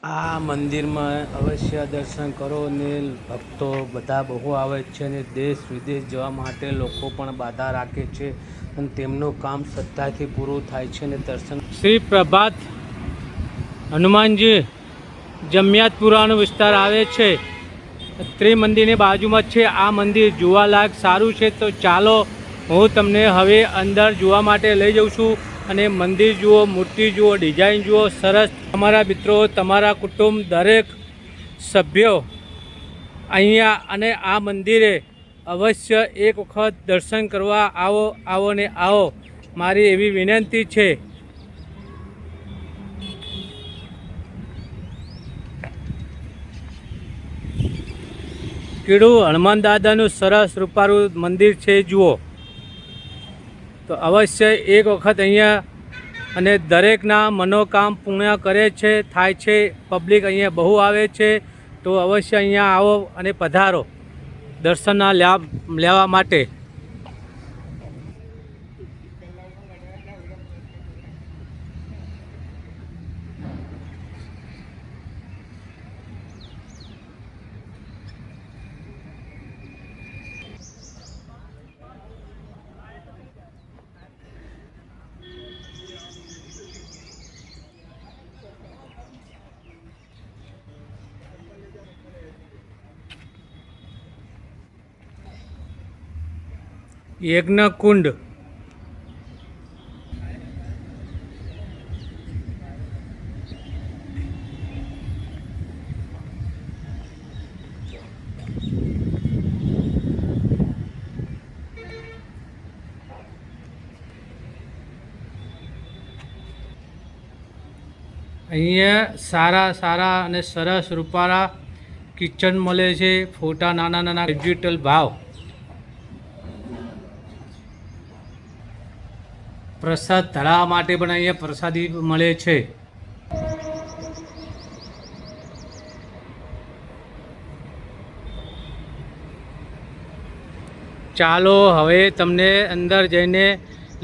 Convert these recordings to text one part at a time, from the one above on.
આ મંદિરમાં અવશ્ય દર્શન કરો ને ભક્તો બધા બહુ આવે છે અને દેશ વિદેશ જવા માટે લોકો પણ બાધા રાખે છે અને તેમનું કામ શ્રદ્ધાથી પૂરું થાય છે અને દર્શન શ્રી પ્રભાત હનુમાનજી જમિયાતપુરાનો વિસ્તાર આવે છે ત્રિમંદિરની બાજુમાં છે આ મંદિર જોવાલાયક સારું છે તો ચાલો હું તમને હવે અંદર જોવા માટે લઈ જાઉં છું અને મંદિર જુઓ, મૂર્તિ જુઓ, ડિઝાઇન જુઓ, સરસ. તમારા મિત્રો, તમારા કુટુંબ દરેક સભ્યો અહીંયા અને આ મંદિરે અવશ્ય એક વખત દર્શન કરવા આવો ને આવો મારી એવી વિનંતી છે. કીડું હનુમાન દાદાનું સરસ રૂપારું મંદિર છે જુઓ તો અવશ્ય એક વખત અહીંયા અને દરેકના મનોકામ પૂર્ણ કરે છે, થાય છે. પબ્લિક અહીંયા બહુ આવે છે તો અવશ્ય અહીંયા આવો અને પધારો દર્શનના લાભ લેવા માટે. યજ્ઞકુંડ અહીંયા સારા અને સરસ રૂપાળા કિચન મળે છે. ફોટા નાના ડિજિટલ ભાવ. પ્રસાદ ધરાવવા માટે પણ અહીંયા પ્રસાદી મળે છે. ચાલો હવે તમને અંદર જઈને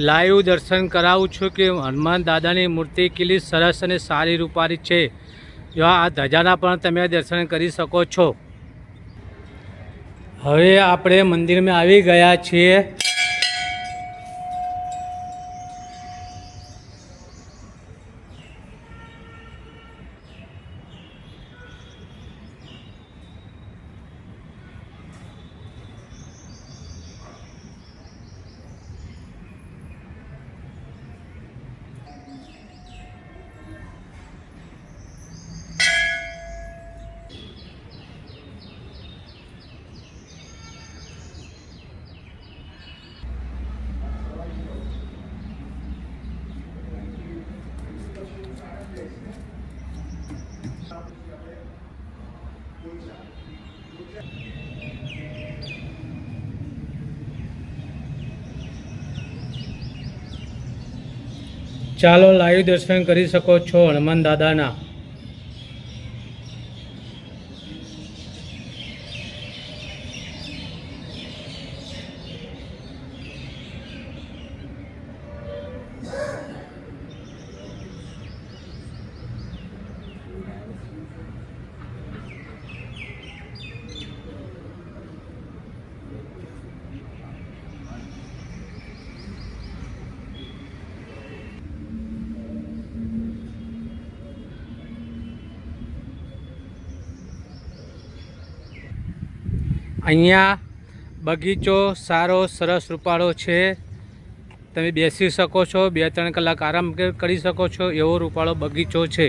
લાઈવ દર્શન કરાવું છું કે હનુમાન દાદાની મૂર્તિ કેટલી સરસ અને સારી રૂપારી છે. જો આ ધજાના પણ તમે દર્શન કરી શકો છો. હવે આપણે મંદિરમાં આવી ગયા છીએ. ચાલો લાઈવ દર્શન કરી શકો છો હનુમાન દાદાના. અહીંયા બગીચો સારો સરસ રૂપાળો છે. તમે બેસી શકો છો, 2-3 કલાક આરામ કરી શકો છો એવો રૂપાળો બગીચો છે.